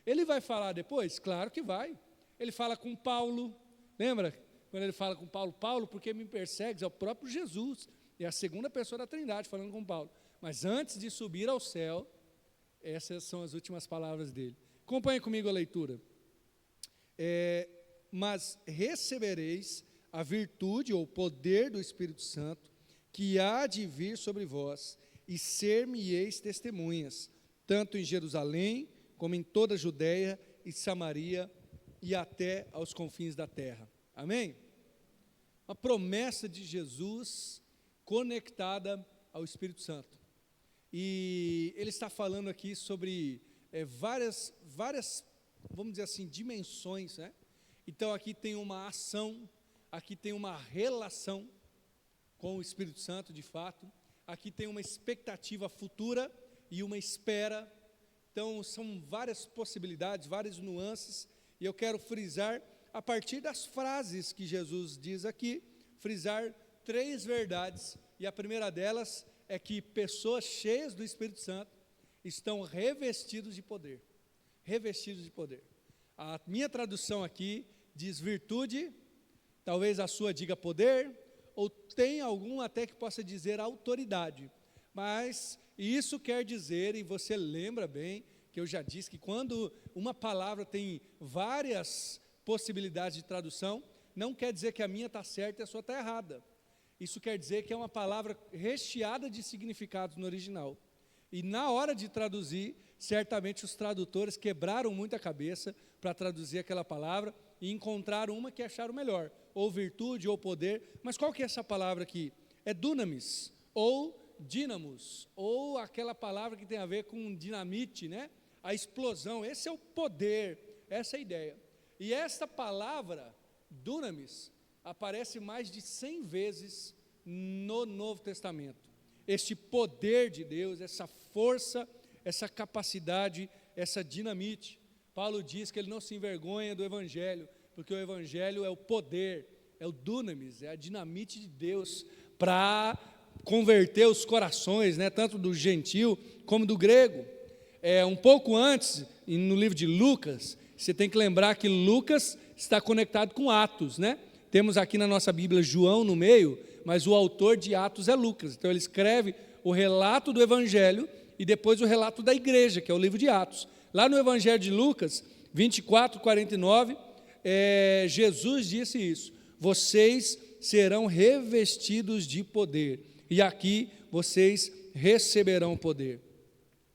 Ele vai falar depois? Claro que vai. Ele fala com Paulo, lembra? Quando ele fala com Paulo, Paulo, por que me persegues? É o próprio Jesus, é a segunda pessoa da Trindade falando com Paulo. Mas antes de subir ao céu, essas são as últimas palavras dele. Acompanhe comigo a leitura. Mas recebereis a virtude ou poder do Espírito Santo, que há de vir sobre vós, e ser-me-eis testemunhas, tanto em Jerusalém, como em toda a Judeia e Samaria, e até aos confins da terra. Amém? Uma promessa de Jesus conectada ao Espírito Santo. E ele está falando aqui sobre várias, vamos dizer assim, dimensões, né? Então aqui tem uma ação, aqui tem uma relação com o Espírito Santo, de fato. Aqui tem uma expectativa futura e uma espera. Então são várias possibilidades, várias nuances, e eu quero frisar, a partir das frases que Jesus diz aqui, frisar 3 verdades, e a primeira delas é que pessoas cheias do Espírito Santo estão revestidos de poder. Revestidos de poder. A minha tradução aqui diz virtude, talvez a sua diga poder, ou tem algum até que possa dizer autoridade. Mas isso quer dizer, e você lembra bem, que eu já disse que quando uma palavra tem várias possibilidades de tradução, não quer dizer que a minha está certa e a sua está errada. Isso quer dizer que é uma palavra recheada de significados no original. E na hora de traduzir, certamente os tradutores quebraram muito a cabeça para traduzir aquela palavra e encontraram uma que acharam melhor, ou virtude, ou poder. Mas qual que é essa palavra aqui? É dunamis, ou dínamos, ou aquela palavra que tem a ver com dinamite, né? A explosão. Esse é o poder, essa é a ideia. E esta palavra, dunamis, aparece mais de 100 vezes no Novo Testamento. Este poder de Deus, essa força, essa capacidade, essa dinamite. Paulo diz que ele não se envergonha do Evangelho, porque o Evangelho é o poder, é o dunamis, é a dinamite de Deus para converter os corações, né, tanto do gentil como do grego. Um pouco antes, no livro de Lucas, você tem que lembrar que Lucas está conectado com Atos, né? Temos aqui na nossa Bíblia João no meio, mas o autor de Atos é Lucas. Então ele escreve o relato do Evangelho e depois o relato da igreja, que é o livro de Atos. Lá no Evangelho de Lucas, 24, 49, Jesus disse isso: vocês serão revestidos de poder, e aqui vocês receberão poder.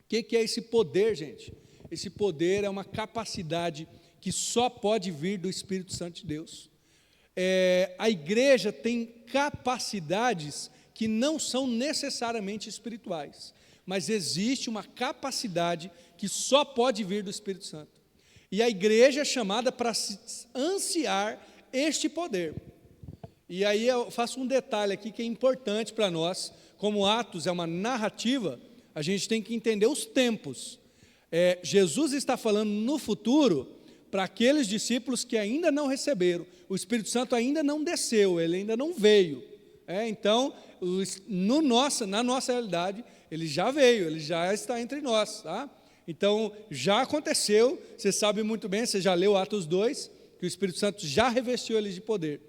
O que é esse poder, gente? Esse poder é uma capacidade que só pode vir do Espírito Santo de Deus. A igreja tem capacidades que não são necessariamente espirituais, mas existe uma capacidade que só pode vir do Espírito Santo. E a igreja é chamada para ansiar este poder. E aí eu faço um detalhe aqui que é importante para nós. Como Atos é uma narrativa, a gente tem que entender os tempos. Jesus está falando no futuro para aqueles discípulos que ainda não receberam. O Espírito Santo ainda não desceu, ele ainda não veio. Então, na nossa realidade, ele já veio, ele já está entre nós. Tá? Então, já aconteceu, você sabe muito bem, você já leu Atos 2, que o Espírito Santo já revestiu eles de poder.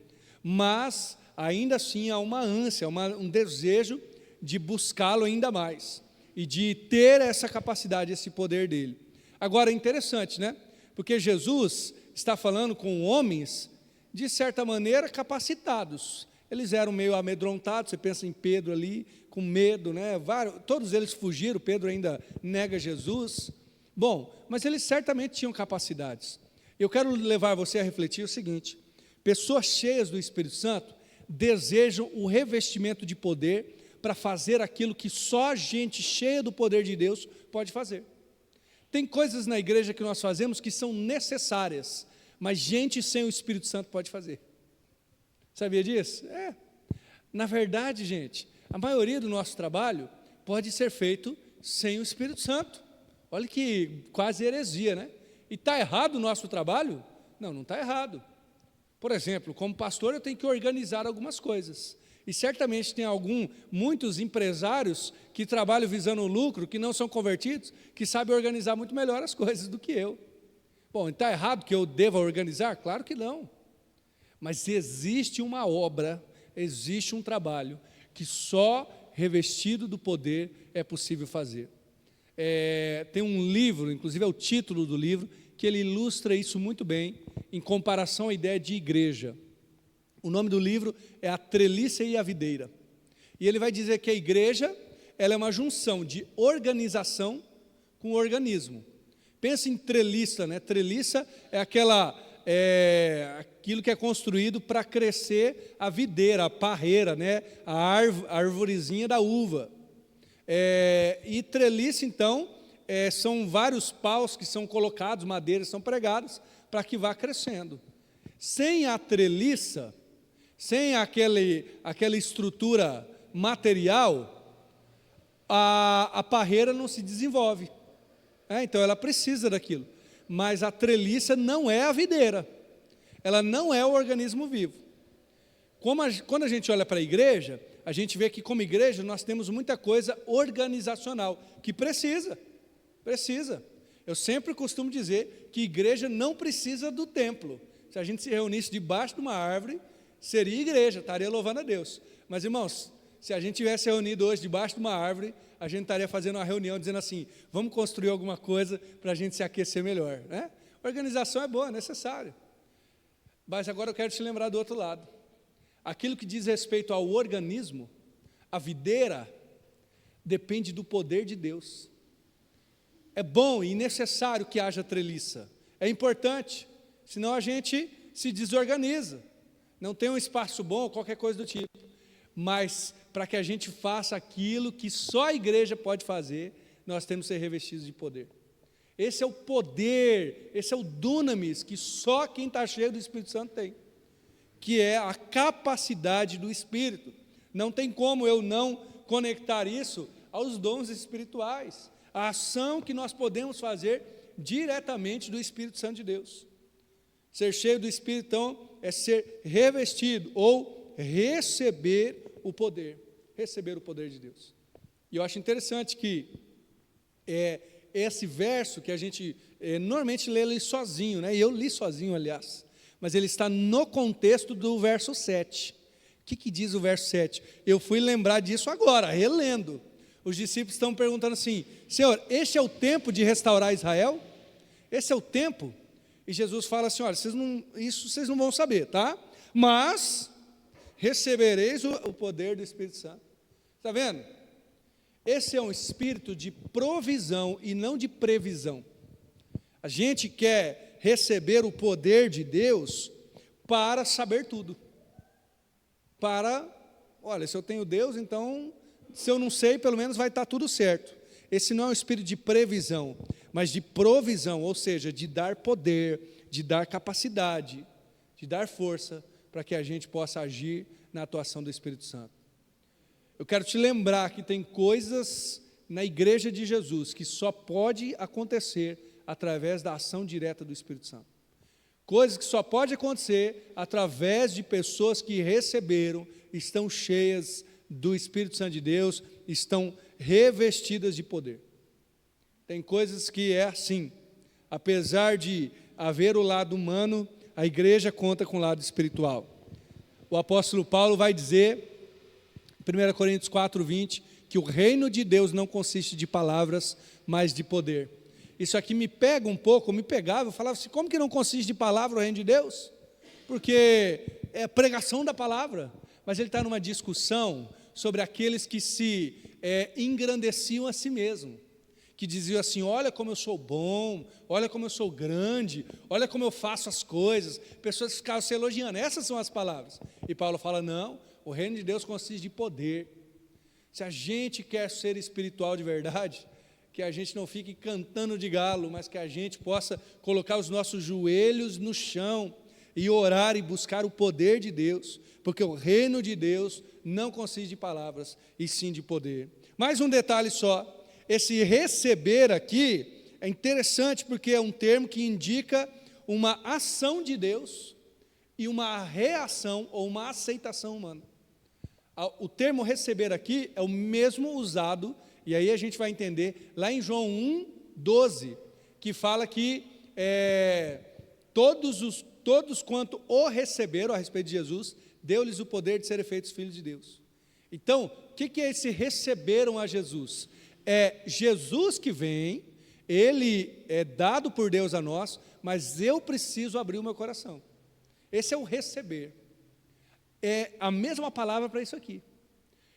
Mas, ainda assim, há uma ânsia, um desejo de buscá-lo ainda mais. E de ter essa capacidade, esse poder dele. Agora, é interessante, né? Porque Jesus está falando com homens, de certa maneira, capacitados. Eles eram meio amedrontados, você pensa em Pedro ali, com medo, né? Todos eles fugiram, Pedro ainda nega Jesus. Bom, mas eles certamente tinham capacidades. Eu quero levar você a refletir o seguinte: pessoas cheias do Espírito Santo desejam o revestimento de poder para fazer aquilo que só gente cheia do poder de Deus pode fazer. Tem coisas na igreja que nós fazemos que são necessárias, mas gente sem o Espírito Santo pode fazer. Sabia disso? Na verdade, gente, a maioria do nosso trabalho pode ser feito sem o Espírito Santo. Olha que quase heresia, né? E está errado o nosso trabalho? Não, não está errado. Por exemplo, como pastor, eu tenho que organizar algumas coisas. E certamente tem muitos empresários que trabalham visando o lucro, que não são convertidos, que sabem organizar muito melhor as coisas do que eu. Bom, está errado que eu deva organizar? Claro que não. Mas existe uma obra, existe um trabalho que só revestido do poder é possível fazer. Tem um livro, inclusive é o título do livro, que ele ilustra isso muito bem, em comparação à ideia de igreja. O nome do livro é A Treliça e a Videira. E ele vai dizer que a igreja, ela é uma junção de organização com organismo. Pensa em treliça, né? Treliça é aquilo que é construído para crescer a videira, a parreira, né? A arvorezinha da uva. E treliça, então, são vários paus que são colocados, madeiras são pregadas, para que vá crescendo. Sem a treliça, sem aquela estrutura material, a parreira não se desenvolve. Então, ela precisa daquilo. Mas a treliça não é a videira. Ela não é o organismo vivo. Quando a gente olha para a igreja, a gente vê que como igreja nós temos muita coisa organizacional, que precisa. Eu sempre costumo dizer que igreja não precisa do templo. Se a gente se reunisse debaixo de uma árvore, seria igreja, estaria louvando a Deus. Mas, irmãos, se a gente tivesse reunido hoje debaixo de uma árvore, a gente estaria fazendo uma reunião dizendo assim, vamos construir alguma coisa para a gente se aquecer melhor, né? Organização é boa, é necessário. Mas agora eu quero te lembrar do outro lado. Aquilo que diz respeito ao organismo, a videira, depende do poder de Deus. É bom e necessário que haja treliça. É importante, senão a gente se desorganiza. Não tem um espaço bom, qualquer coisa do tipo. Mas para que a gente faça aquilo que só a igreja pode fazer, nós temos que ser revestidos de poder. Esse é o poder, esse é o dunamis que só quem está cheio do Espírito Santo tem, que é a capacidade do Espírito. Não tem como eu não conectar isso aos dons espirituais, a ação que nós podemos fazer diretamente do Espírito Santo de Deus. Ser cheio do Espírito, então, é ser revestido ou receber o poder de Deus. E eu acho interessante que esse verso que a gente normalmente lê ele sozinho, né? E eu li sozinho, aliás, mas ele está no contexto do verso 7. O que diz o verso 7? Eu fui lembrar disso agora, relendo. Os discípulos estão perguntando assim, Senhor, este é o tempo de restaurar Israel? Esse é o tempo? E Jesus fala assim, olha, isso vocês não vão saber, tá? Mas recebereis o poder do Espírito Santo. Está vendo? Esse é um espírito de provisão e não de previsão. A gente quer receber o poder de Deus para saber tudo. Olha, se eu tenho Deus, então, se eu não sei, pelo menos vai estar tudo certo. Esse não é um espírito de previsão, mas de provisão, ou seja, de dar poder, de dar capacidade, de dar força, para que a gente possa agir na atuação do Espírito Santo. Eu quero te lembrar que tem coisas na igreja de Jesus que só pode acontecer através da ação direta do Espírito Santo. Coisas que só pode acontecer através de pessoas que receberam, estão cheias do Espírito Santo de Deus, estão revestidas de poder. Tem coisas que é assim, apesar de haver o lado humano, a igreja conta com o lado espiritual. O apóstolo Paulo vai dizer, 1 Coríntios 4:20, que o reino de Deus não consiste de palavras, mas de poder. Isso aqui me pega um pouco, me pegava, eu falava assim, como que não consiste de palavra o reino de Deus? Porque é a pregação da palavra, mas ele está numa discussão sobre aqueles que se engrandeciam a si mesmo, que diziam assim, olha como eu sou bom, olha como eu sou grande, olha como eu faço as coisas, pessoas ficavam se elogiando, essas são as palavras. E Paulo fala, não, o reino de Deus consiste de poder. Se a gente quer ser espiritual de verdade, que a gente não fique cantando de galo, mas que a gente possa colocar os nossos joelhos no chão e orar e buscar o poder de Deus, porque o reino de Deus não consiste de palavras, e sim de poder. Mais um detalhe só, esse receber aqui é interessante porque é um termo que indica uma ação de Deus e uma reação ou uma aceitação humana. O termo receber aqui é o mesmo usado, e aí a gente vai entender lá em João 1:12, que fala que todos quanto o receberam a respeito de Jesus, deu-lhes o poder de serem feitos filhos de Deus. Então, o que é esse receberam a Jesus? É Jesus que vem, Ele é dado por Deus a nós, mas eu preciso abrir o meu coração. Esse é o receber. É a mesma palavra para isso aqui.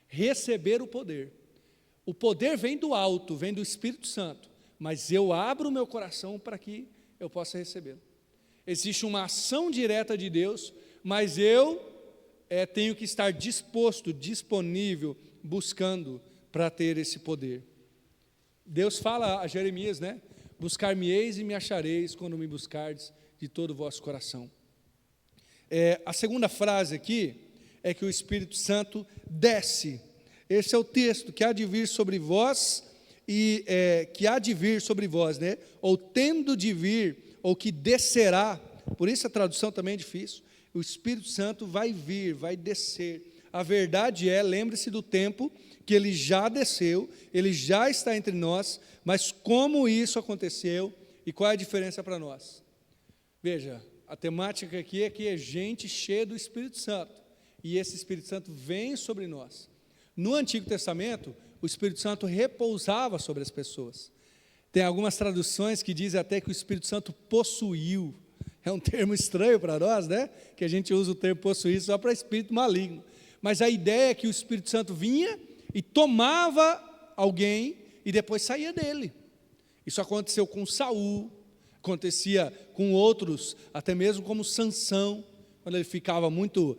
Receber o poder. O poder vem do alto, vem do Espírito Santo, mas eu abro o meu coração para que eu possa recebê-lo. Existe uma ação direta de Deus, mas eu tenho que estar disposto, disponível, buscando para ter esse poder. Deus fala a Jeremias, né? Buscar-me-eis e me achareis quando me buscardes de todo o vosso coração. A segunda frase aqui é que o Espírito Santo desce. Esse é o texto, que há de vir sobre vós, que há de vir sobre vós, né? Ou tendo de vir, ou que descerá. Por isso a tradução também é difícil. O Espírito Santo vai vir, vai descer. A verdade lembre-se do tempo que ele já desceu, ele já está entre nós, mas como isso aconteceu e qual é a diferença para nós? Veja, a temática aqui é que é gente cheia do Espírito Santo, e esse Espírito Santo vem sobre nós. No Antigo Testamento, o Espírito Santo repousava sobre as pessoas. Tem algumas traduções que dizem até que o Espírito Santo possuiu. É um termo estranho para nós, né? Que a gente usa o termo possuir só para espírito maligno. Mas a ideia é que o Espírito Santo vinha e tomava alguém e depois saía dele. Isso aconteceu com Saul, acontecia com outros, até mesmo como Sansão, quando ele ficava muito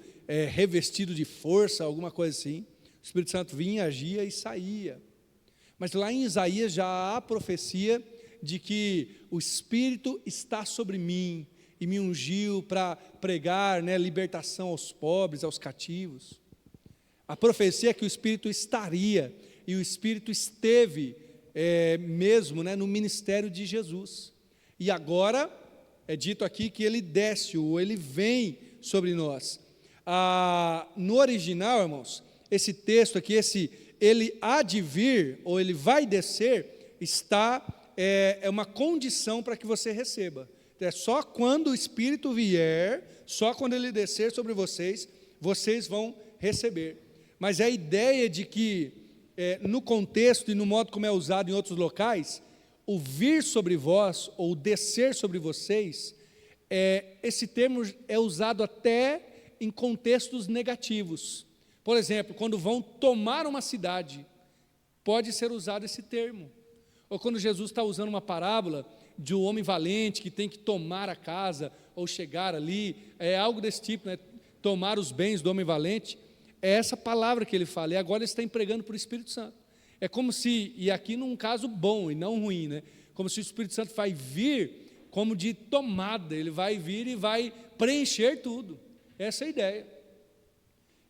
revestido de força, alguma coisa assim. O Espírito Santo vinha, agia e saía. Mas lá em Isaías já há a profecia de que o Espírito está sobre mim e me ungiu para pregar, né, libertação aos pobres, aos cativos. A profecia é que o Espírito estaria, e o Espírito esteve mesmo, né, no ministério de Jesus. E agora é dito aqui que ele desce, ou ele vem sobre nós. No original, irmãos, esse texto aqui, ele há de vir, ou ele vai descer, é uma condição para que você receba. É só quando o Espírito vier, só quando ele descer sobre vocês, vocês vão receber. Mas a ideia de que, no contexto e no modo como é usado em outros locais, o vir sobre vós, ou descer sobre vocês, esse termo é usado até em contextos negativos. Por exemplo, quando vão tomar uma cidade, pode ser usado esse termo. Ou quando Jesus está usando uma parábola de um homem valente que tem que tomar a casa, ou chegar ali, algo desse tipo, né? Tomar os bens do homem valente, é essa palavra que ele fala, e agora ele está empregando para o Espírito Santo. É como se, e aqui num caso bom e não ruim, né? Como se o Espírito Santo vai vir como de tomada, ele vai vir e vai preencher tudo. Essa é a ideia.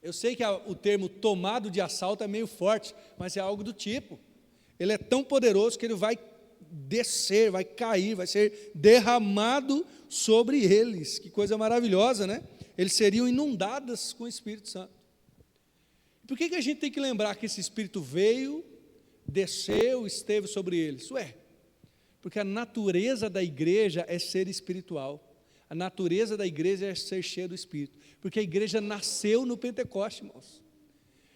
Eu sei que o termo tomado de assalto é meio forte, mas é algo do tipo. Ele é tão poderoso que ele vai descer, vai cair, vai ser derramado sobre eles. Que coisa maravilhosa, né? Eles seriam inundados com o Espírito Santo. Por que a gente tem que lembrar que esse Espírito veio, desceu, esteve sobre eles? Porque a natureza da igreja é ser espiritual. A natureza da igreja é ser cheia do Espírito. Porque a igreja nasceu no Pentecoste, irmãos.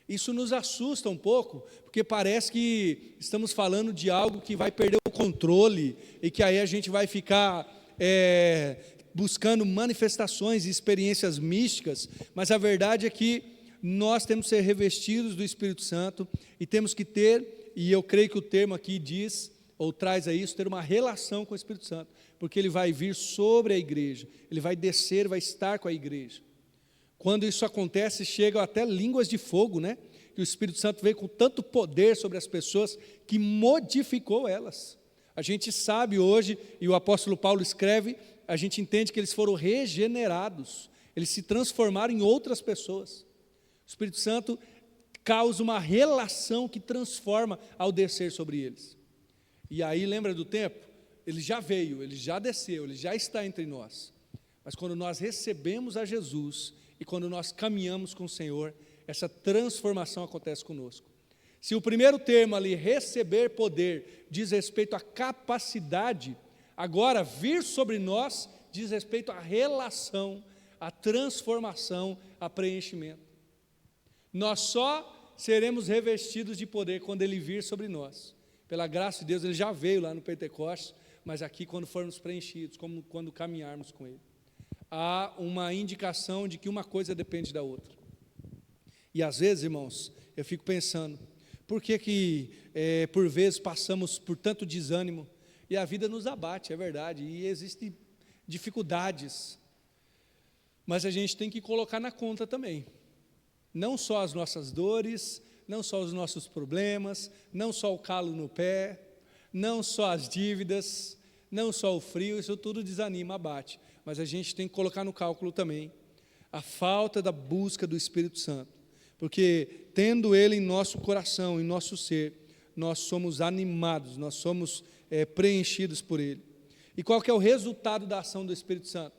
Isso nos assusta um pouco, porque parece que estamos falando de algo que vai perder o controle, e que aí a gente vai ficar buscando manifestações e experiências místicas, mas a verdade é que nós temos que ser revestidos do Espírito Santo, e temos que ter, e eu creio que o termo aqui diz, ou traz a isso, ter uma relação com o Espírito Santo, porque ele vai vir sobre a igreja, ele vai descer, vai estar com a igreja. Quando isso acontece, chegam até línguas de fogo, né? Que o Espírito Santo veio com tanto poder sobre as pessoas que modificou elas. A gente sabe hoje, e o apóstolo Paulo escreve, a gente entende que eles foram regenerados, eles se transformaram em outras pessoas. O Espírito Santo causa uma relação que transforma ao descer sobre eles. E aí, lembra do tempo? Ele já veio, ele já desceu, ele já está entre nós. Mas quando nós recebemos a Jesus, e quando nós caminhamos com o Senhor, essa transformação acontece conosco. Se o primeiro termo ali, receber poder, diz respeito à capacidade, Agora, vir sobre nós diz respeito à relação, à transformação, a preenchimento. Nós só seremos revestidos de poder quando Ele vir sobre nós. Pela graça de Deus, Ele já veio lá no Pentecostes, mas aqui quando formos preenchidos, como quando caminharmos com Ele. Há uma indicação de que uma coisa depende da outra. E às vezes, irmãos, eu fico pensando, por que por vezes passamos por tanto desânimo e a vida nos abate, é verdade, e existem dificuldades, mas a gente tem que colocar na conta também, não só as nossas dores, não só os nossos problemas, não só o calo no pé, não só as dívidas, não só o frio, isso tudo desanima, abate, mas a gente tem que colocar no cálculo também a falta da busca do Espírito Santo, porque tendo Ele em nosso coração, em nosso ser, nós somos animados, nós somos preenchidos por Ele. E qual que é o resultado da ação do Espírito Santo?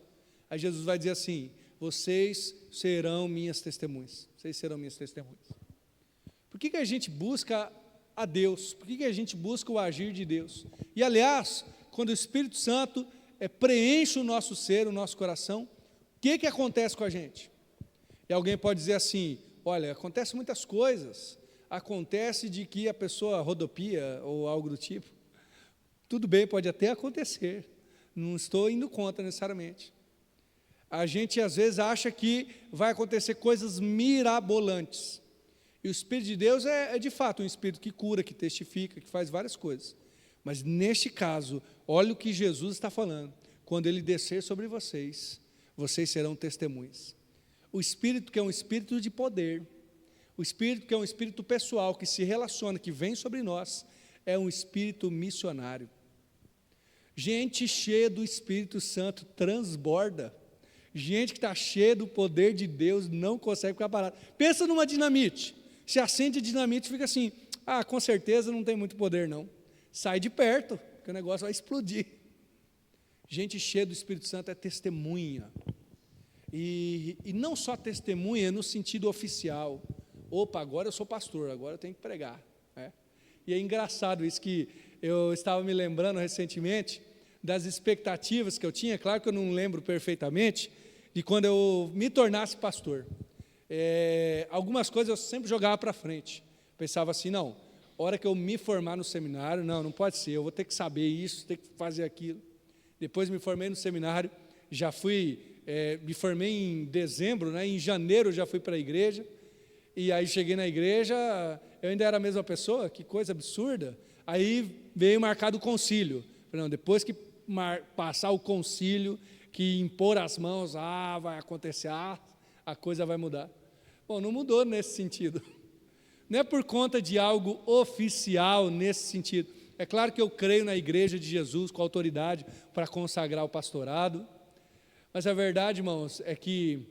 Aí Jesus vai dizer assim, vocês serão minhas testemunhas, vocês serão minhas testemunhas. Por que a gente busca a Deus? Por que a gente busca o agir de Deus? E aliás, quando o Espírito Santo preenche o nosso ser, o nosso coração, o que acontece com a gente? E alguém pode dizer assim, olha, acontece muitas coisas, acontece de que a pessoa rodopia ou algo do tipo, tudo bem, pode até acontecer, não estou indo contra necessariamente. A gente às vezes acha que vai acontecer coisas mirabolantes, e o Espírito de Deus é de fato um Espírito que cura, que testifica, que faz várias coisas, mas neste caso, olha o que Jesus está falando, quando Ele descer sobre vocês, vocês serão testemunhas. O Espírito que é um Espírito de poder, o Espírito que é um Espírito pessoal, que se relaciona, que vem sobre nós, é um Espírito missionário. Gente cheia do Espírito Santo transborda, gente que está cheia do poder de Deus não consegue ficar parado. Pensa numa dinamite, se acende a dinamite fica assim, com certeza não tem muito poder não, sai de perto, que o negócio vai explodir. Gente cheia do Espírito Santo é testemunha, e não só testemunha no sentido oficial, opa, agora eu sou pastor, agora eu tenho que pregar, né? E é engraçado isso que eu estava me lembrando recentemente, das expectativas que eu tinha, claro que eu não lembro perfeitamente, de quando eu me tornasse pastor. Algumas coisas eu sempre jogava para frente, pensava assim, não, a hora que eu me formar no seminário, não pode ser, eu vou ter que saber isso, ter que fazer aquilo. Depois me formei no seminário, já me formei em dezembro, né, em janeiro eu já fui para a igreja, e aí cheguei na igreja, eu ainda era a mesma pessoa, que coisa absurda, aí veio marcado o concílio, falei, não, depois que passar o concílio, que impor as mãos, vai acontecer, a coisa vai mudar. Bom, não mudou nesse sentido, não é por conta de algo oficial nesse sentido, é claro que eu creio na igreja de Jesus com autoridade para consagrar o pastorado, mas a verdade, irmãos, é que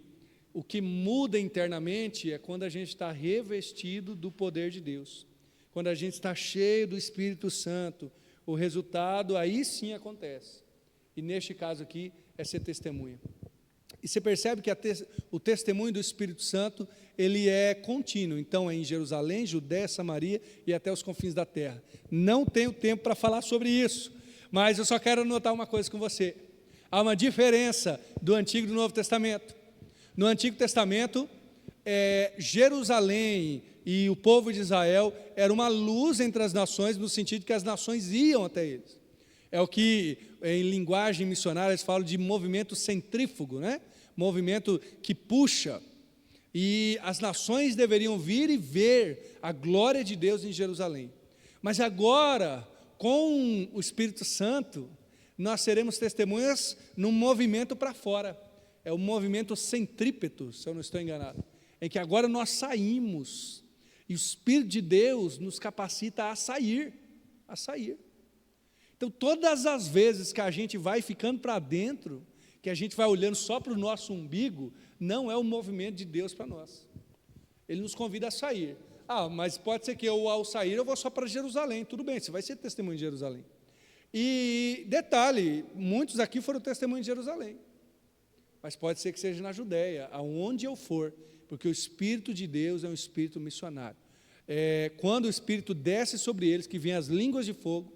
o que muda internamente é quando a gente está revestido do poder de Deus, quando a gente está cheio do Espírito Santo, o resultado aí sim acontece, e neste caso aqui é ser testemunha. E você percebe que o testemunho do Espírito Santo, ele é contínuo, então é em Jerusalém, Judéia, Samaria e até os confins da terra. Não tenho tempo para falar sobre isso, mas eu só quero anotar uma coisa com você. Há uma diferença do Antigo e do Novo Testamento. No Antigo Testamento, Jerusalém e o povo de Israel era uma luz entre as nações, no sentido que as nações iam até eles. É o que, em linguagem missionária, eles falam de movimento centrífugo, né? Movimento que puxa. E as nações deveriam vir e ver a glória de Deus em Jerusalém. Mas agora, com o Espírito Santo, nós seremos testemunhas num movimento para fora. É o movimento centrípeto, se eu não estou enganado, em que agora nós saímos, e o Espírito de Deus nos capacita a sair. Então, todas as vezes que a gente vai ficando para dentro, que a gente vai olhando só para o nosso umbigo, não é o movimento de Deus para nós. Ele nos convida a sair. Mas pode ser que eu, ao sair, eu vou só para Jerusalém. Tudo bem, você vai ser testemunho de Jerusalém. E, detalhe, muitos aqui foram testemunhos de Jerusalém. Mas pode ser que seja na Judéia, aonde eu for, porque o Espírito de Deus é um Espírito missionário. Quando o Espírito desce sobre eles, que vem as línguas de fogo,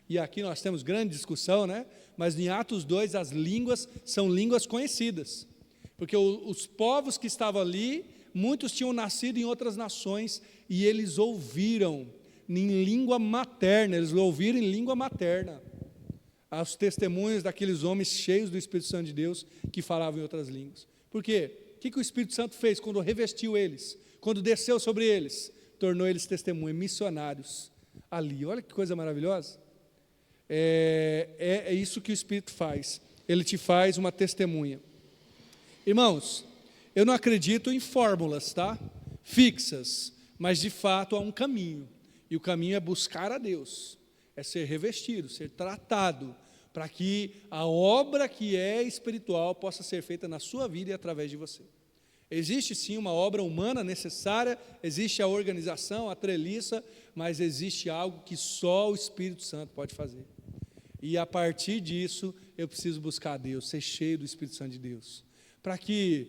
e aqui nós temos grande discussão, né? mas em Atos 2 as línguas são línguas conhecidas, porque os povos que estavam ali, muitos tinham nascido em outras nações, e eles ouviram em língua materna, os testemunhos daqueles homens cheios do Espírito Santo de Deus, que falavam em outras línguas. Por quê? O que o Espírito Santo fez quando revestiu eles? Quando desceu sobre eles? Tornou eles testemunhas, missionários ali. Olha que coisa maravilhosa. É isso que o Espírito faz. Ele te faz uma testemunha. Irmãos, eu não acredito em fórmulas, tá? Fixas, mas de fato há um caminho. E o caminho é buscar a Deus, é ser revestido, ser tratado, para que a obra que é espiritual possa ser feita na sua vida e através de você. Existe sim uma obra humana necessária, existe a organização, a treliça, mas existe algo que só o Espírito Santo pode fazer. E a partir disso, eu preciso buscar a Deus, ser cheio do Espírito Santo de Deus. Para que,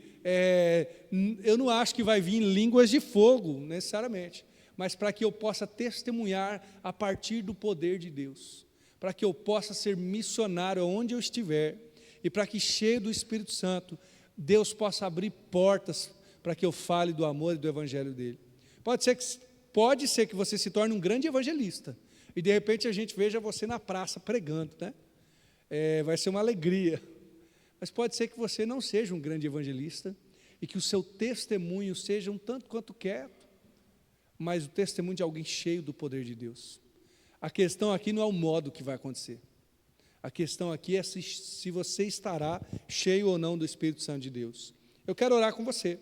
eu não acho que vai vir línguas de fogo, necessariamente, mas para que eu possa testemunhar a partir do poder de Deus, para que eu possa ser missionário onde eu estiver, e para que, cheio do Espírito Santo, Deus possa abrir portas para que eu fale do amor e do evangelho dele. Pode ser que você se torne um grande evangelista, e de repente a gente veja você na praça pregando, né? Vai ser uma alegria. Mas pode ser que você não seja um grande evangelista, e que o seu testemunho seja um tanto quanto quieto, mas o testemunho de alguém cheio do poder de Deus. A questão aqui não é o modo que vai acontecer. A questão aqui é se você estará cheio ou não do Espírito Santo de Deus. Eu quero orar com você,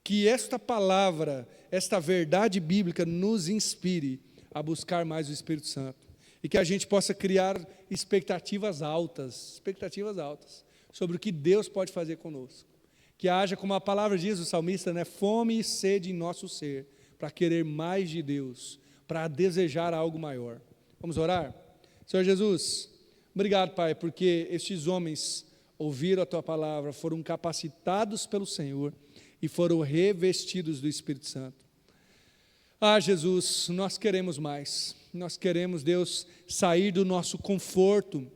que esta palavra, esta verdade bíblica nos inspire a buscar mais o Espírito Santo, e que a gente possa criar expectativas altas sobre o que Deus pode fazer conosco. Que haja, como a palavra diz o salmista, né, fome e sede em nosso ser, para querer mais de Deus, para desejar algo maior. Vamos orar? Senhor Jesus, obrigado, Pai, porque estes homens ouviram a Tua palavra, foram capacitados pelo Senhor e foram revestidos do Espírito Santo. Jesus, nós queremos mais. Nós queremos, Deus, sair do nosso conforto,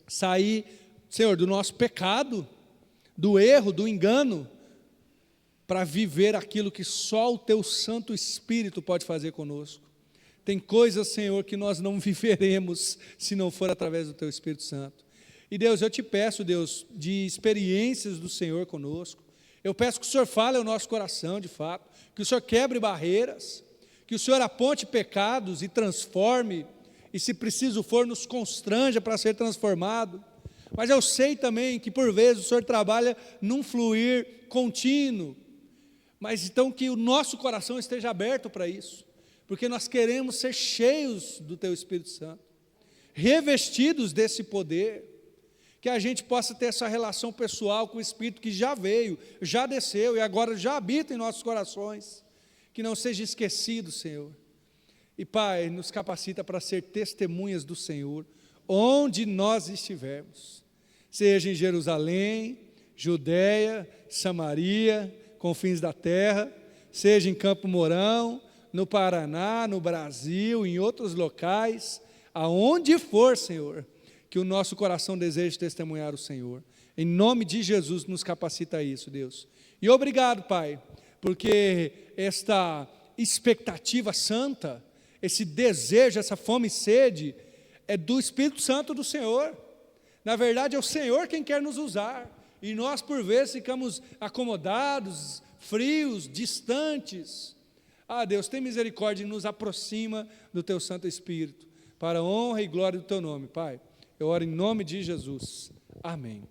sair, Senhor, do nosso pecado, do erro, do engano, para viver aquilo que só o Teu Santo Espírito pode fazer conosco. Tem coisas, Senhor, que nós não viveremos se não for através do Teu Espírito Santo. E Deus, eu te peço, Deus, de experiências do Senhor conosco. Eu peço que o Senhor fale ao nosso coração, de fato, que o Senhor quebre barreiras, que o Senhor aponte pecados e transforme, e se preciso for, nos constranja para ser transformado. Mas eu sei também que por vezes o Senhor trabalha num fluir contínuo, mas então que o nosso coração esteja aberto para isso, porque nós queremos ser cheios do Teu Espírito Santo, revestidos desse poder, que a gente possa ter essa relação pessoal com o Espírito que já veio, já desceu e agora já habita em nossos corações, que não seja esquecido, Senhor. E Pai, nos capacita para ser testemunhas do Senhor, onde nós estivermos, seja em Jerusalém, Judeia, Samaria, confins da terra, seja em Campo Mourão, no Paraná, no Brasil, em outros locais, aonde for, Senhor, que o nosso coração deseje testemunhar o Senhor. Em nome de Jesus, nos capacita a isso, Deus. E obrigado, Pai, porque esta expectativa santa, esse desejo, essa fome e sede, é do Espírito Santo do Senhor. Na verdade, é o Senhor quem quer nos usar, e nós, por vezes, ficamos acomodados, frios, distantes. Deus, tem misericórdia e nos aproxima do Teu Santo Espírito, para a honra e glória do Teu nome, Pai. Eu oro em nome de Jesus. Amém.